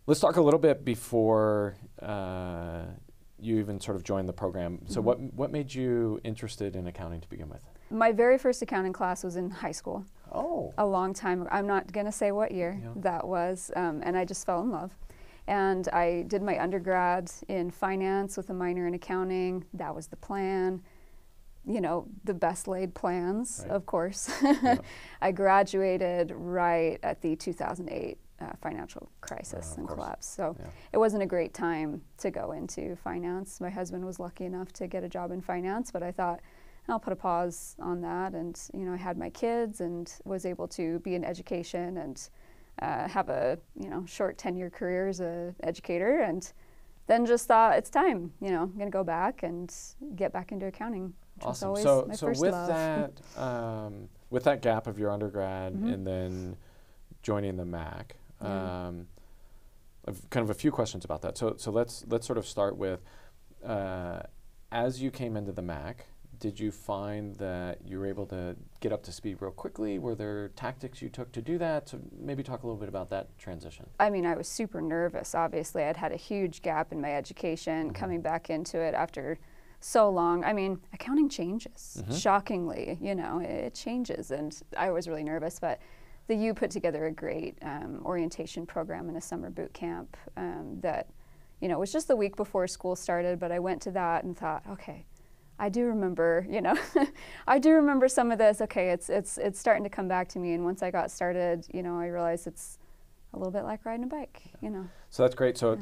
Let's talk a little bit before you even sort of joined the program. So what made you interested in accounting to begin with? My very first accounting class was in high school. Oh. A long time ago. I'm not going to say what year that was, and I just fell in love. And I did my undergrad in finance with a minor in accounting. That was the plan. You know, the best laid plans, of course. I graduated right at the 2008 financial crisis and collapse. So it wasn't a great time to go into finance. My husband was lucky enough to get a job in finance, but I thought, I'll put a pause on that. And, you know, I had my kids and was able to be in education and have a, you know, short 10-year career as an educator. And then just thought, it's time, you know, I'm going to go back and get back into accounning. Awesome. So with that gap of your undergrad and then joining the MAcc, I've kind of a few questions about that. So let's sort of start with, as you came into the MAcc, did you find that you were able to get up to speed real quickly? Were there tactics you took to do that? So maybe talk a little bit about that transition. I mean, I was super nervous. Obviously, I'd had a huge gap in my education, coming back into it after so long. I mean, accounting changes, shockingly, you know, it changes. And I was really nervous, but the U put together a great orientation program and a summer boot camp that, you know, it was just the week before school started, but I went to that and thought, okay, I do remember, you know, I do remember some of this. Okay, it's starting to come back to me. And once I got started, you know, I realized it's a little bit like riding a bike, you know. So that's great. So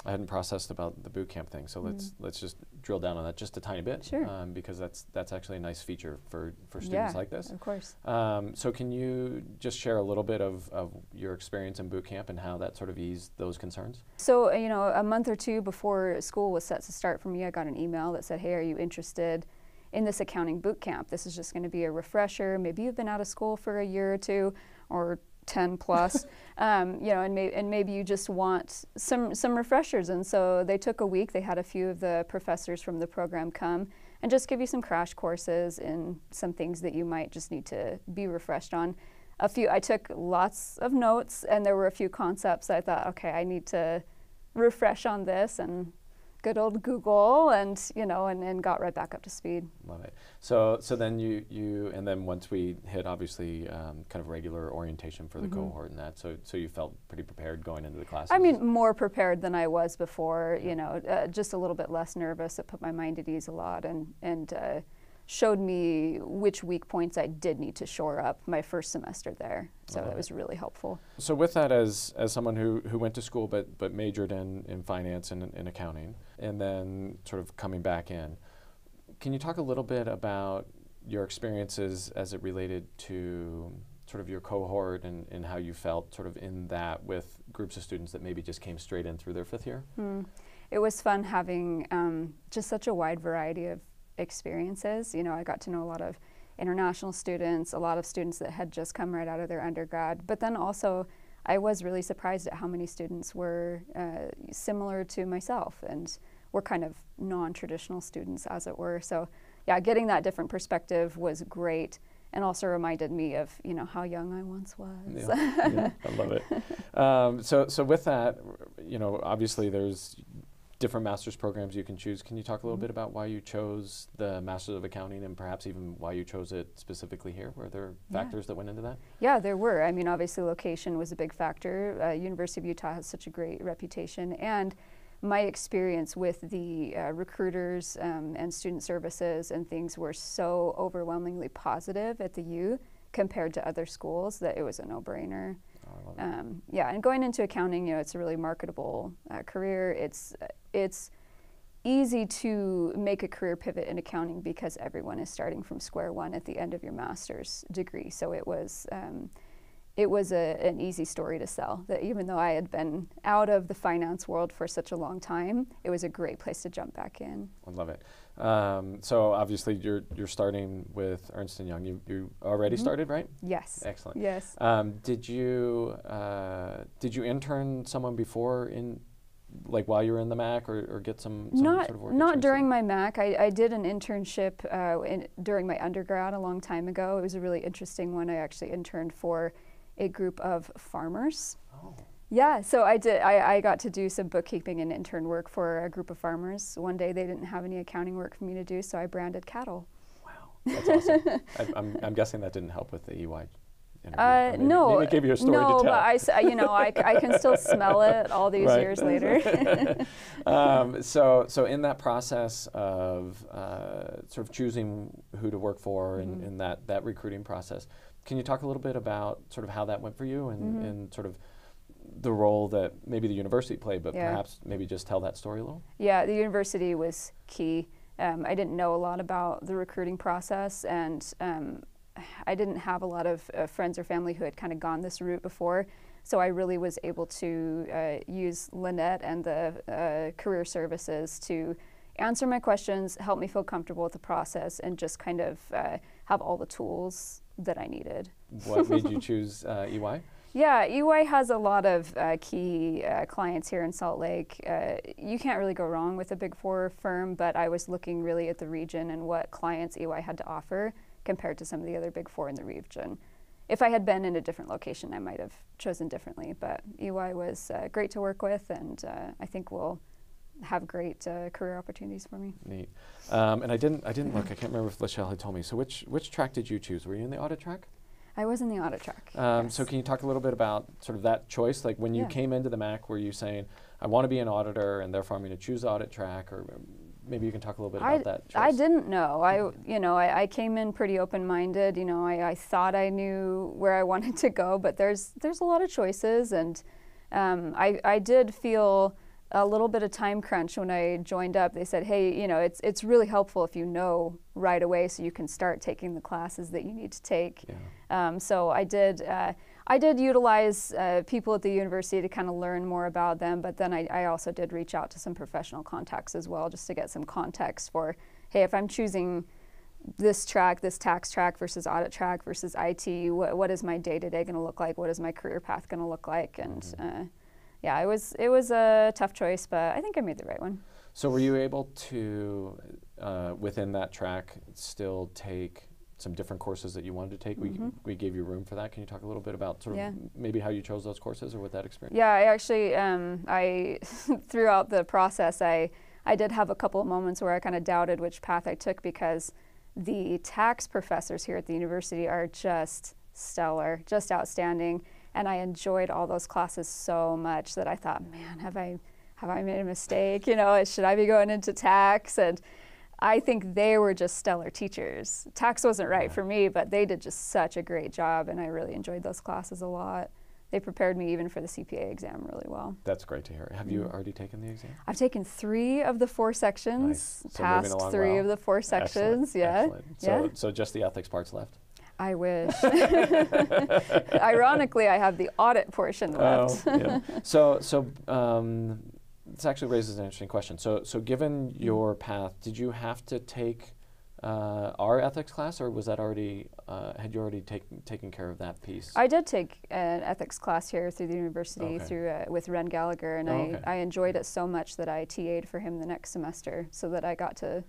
I hadn't processed about the boot camp thing. So let's just drill down on that just a tiny bit, because that's actually a nice feature for students like this. Of course. So can you just share a little bit of your experience in boot camp and how that sort of eased those concerns? So, you know, a month or two before school was set to start for me, I got an email that said, hey, are you interested in this accounting boot camp? This is just going to be a refresher. Maybe you've been out of school for a year or two or 10 plus, you know, and maybe you just want some refreshers. And so they took a week. They had a few of the professors from the program come and just give you some crash courses in some things that you might just need to be refreshed on. I took lots of notes, and there were a few concepts I thought, okay, I need to refresh on this, and good old Google, and you know, and got right back up to speed. Love it. So then and then once we hit obviously kind of regular orientation for the cohort and that, so you felt pretty prepared going into the classes? I mean, more prepared than I was before. You know, just a little bit less nervous. It put my mind at ease a lot, and showed me which weak points I did need to shore up my first semester there. So that was really helpful. So with that, as someone who went to school but majored in finance and in accounting, and then sort of coming back in, can you talk a little bit about your experiences as it related to sort of your cohort and how you felt sort of in that with groups of students that maybe just came straight in through their fifth year? It was fun having just such a wide variety of experiences. You know, I got to know a lot of international students, a lot of students that had just come right out of their undergrad, but then also I was really surprised at how many students were similar to myself and were kind of non-traditional students, as it were. So yeah, getting that different perspective was great, and also reminded me of, you know, how young I once was. Yeah, I love it. So with that, you know, obviously there's different master's programs you can choose. Can you talk a little bit about why you chose the Master's of Accounting, and perhaps even why you chose it specifically here? Were there factors that went into that? Yeah, there were. I mean, obviously location was a big factor. University of Utah has such a great reputation, and my experience with the recruiters and student services and things were so overwhelmingly positive at the U compared to other schools that it was a no-brainer. Yeah, and going into accounting, you know, it's a really marketable career. It's easy to make a career pivot in accounting because everyone is starting from square one at the end of your master's degree. So it was an easy story to sell, that even though I had been out of the finance world for such a long time, it was a great place to jump back in. I love it. So obviously you're starting with Ernst & Young. You already started, right? Yes. Excellent. Yes. Did you intern someone before like while you were in the MAcc, or get some sort of work? Not during my MAcc. I did an internship during my undergrad a long time ago. It was a really interesting one. I actually interned for a group of farmers. Yeah, so I did. I got to do some bookkeeping and intern work for a group of farmers. One day they didn't have any accounting work for me to do, so I branded cattle. Wow, that's awesome. I'm guessing that didn't help with the EY interview. No, maybe it gave you a story to tell. but I can still smell it all these years later. So in that process of sort of choosing who to work for in that recruiting process, can you talk a little bit about sort of how that went for you and sort of the role that maybe the university played, but perhaps maybe just tell that story a little? Yeah, the university was key. I didn't know a lot about the recruiting process, and I didn't have a lot of friends or family who had kind of gone this route before. So I really was able to use Lynette and the career services to answer my questions, help me feel comfortable with the process, and just kind of have all the tools that I needed. What made you choose EY? Yeah, EY has a lot of key clients here in Salt Lake. You can't really go wrong with a Big Four firm, but I was looking really at the region and what clients EY had to offer compared to some of the other Big Four in the region. If I had been in a different location, I might have chosen differently, but EY was great to work with, and I think will have great career opportunities for me. Neat. And I didn't look. I can't remember if Lachelle had told me. So which track did you choose? Were you in the audit track? I was in the audit track. Yes. So can you talk a little bit about sort of that choice? Like when you came into the MAcc, were you saying, I want to be an auditor and therefore I'm going to choose the audit track? Or maybe you can talk a little bit about that choice. I didn't know. I came in pretty open-minded. I thought I knew where I wanted to go, but there's a lot of choices, and I did feel a little bit of time crunch when I joined up. They said, hey, it's really helpful if you know right away so you can start taking the classes that you need to take. Yeah. So I did utilize people at the university to kind of learn more about them, but then I also did reach out to some professional contacts as well, just to get some context for, hey, if I'm choosing this track, this tax track versus audit track versus IT, what is my day-to-day going to look like? What is my career path going to look like? And yeah, it was a tough choice, but I think I made the right one. So were you able to, within that track, still take some different courses that you wanted to take? We gave you room for that. Can you talk a little bit about sort of maybe how you chose those courses or what that experience? Yeah, I actually, throughout the process, I did have a couple of moments where I kind of doubted which path I took, because the tax professors here at the university are just stellar, just outstanding. And I enjoyed all those classes so much that I thought, man, have I made a mistake? Should I be going into tax? And I think they were just stellar teachers. Tax wasn't right for me, but they did just such a great job, and I really enjoyed those classes a lot. They prepared me even for the CPA exam really well. That's great to hear. Have you already taken the exam? I've taken 3 of the 4 sections, nice. So passed 3 of the 4 sections. Excellent. Excellent. So just the ethics part's left? I wish. Ironically, I have the audit portion left. So this actually raises an interesting question. So given your path, did you have to take our ethics class, or was that already, had you already taken care of that piece? I did take an ethics class here through the university with Ren Gallagher, and I enjoyed it so much that I TA'd for him the next semester so that I got to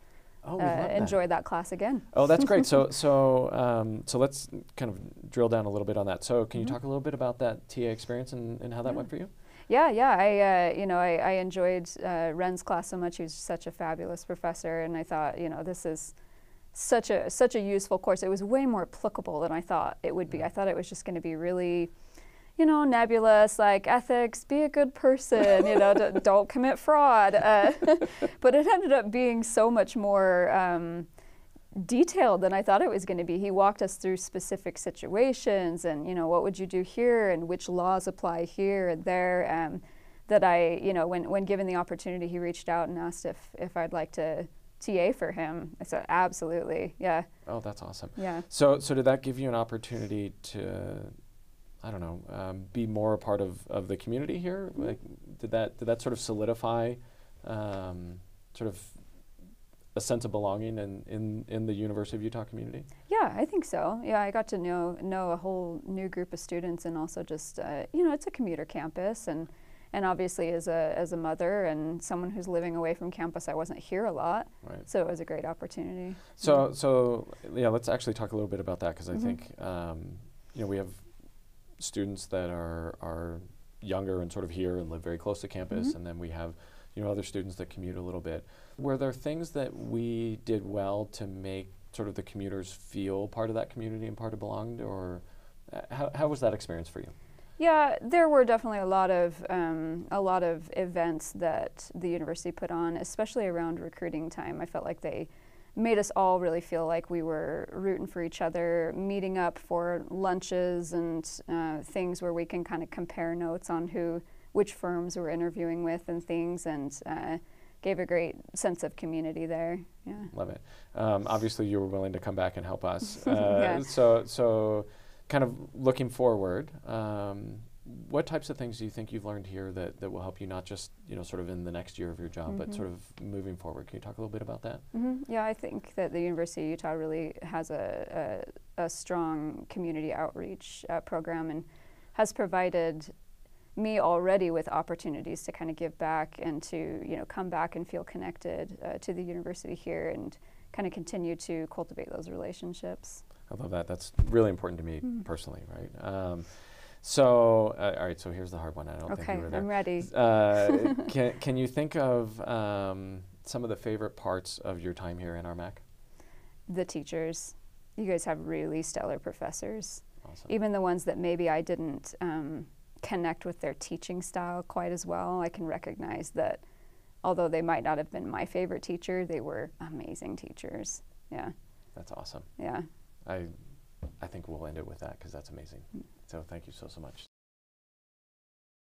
enjoy that class again. Oh, that's great. So let's kind of drill down a little bit on that. So can you talk a little bit about that TA experience and how that went for you? Yeah. I enjoyed Ren's class so much. He was such a fabulous professor, and I thought, this is such a useful course. It was way more applicable than I thought it would be. I thought it was just going to be really, nebulous, like ethics, be a good person, don't commit fraud. But it ended up being so much more detailed than I thought it was going to be. He walked us through specific situations and, what would you do here and which laws apply here and there. That I, when given the opportunity, he reached out and asked if I'd like to TA for him. I said, absolutely, yeah. Oh, that's awesome. Yeah. So did that give you an opportunity to, I don't know, be more a part of the community here? Like, did that sort of solidify sort of a sense of belonging in the University of Utah community? Yeah, I think so. Yeah, I got to know a whole new group of students, and also just it's a commuter campus, and obviously as a mother and someone who's living away from campus, I wasn't here a lot, so it was a great opportunity. So let's actually talk a little bit about that, because I think we have students that are younger and sort of here and live very close to campus, and then we have other students that commute a little bit. Were there things that we did well to make sort of the commuters feel part of that community and part of belonged, or how was that experience for you? Yeah, there were definitely a lot of events that the university put on, especially around recruiting time. I felt like they made us all really feel like we were rooting for each other, meeting up for lunches and things where we can kind of compare notes on which firms we're interviewing with and things, and gave a great sense of community there. Yeah. Love it. Obviously, you were willing to come back and help us. Yeah. So kind of looking forward, what types of things do you think you've learned here that will help you not just sort of in the next year of your job, but sort of moving forward? Can you talk a little bit about that? Yeah, I think that the University of Utah really has a strong community outreach program, and has provided me already with opportunities to kind of give back and to come back and feel connected to the university here, and kind of continue to cultivate those relationships. I love that. That's really important to me personally, right? All right, so here's the hard one. I don't think you were there. I'm ready. Can you think of some of the favorite parts of your time here in our MAcc? The teachers. You guys have really stellar professors. Awesome. Even the ones that maybe I didn't connect with their teaching style quite as well, I can recognize that although they might not have been my favorite teacher, they were amazing teachers. Yeah. That's awesome. Yeah. I think we'll end it with that because that's amazing. So thank you so much.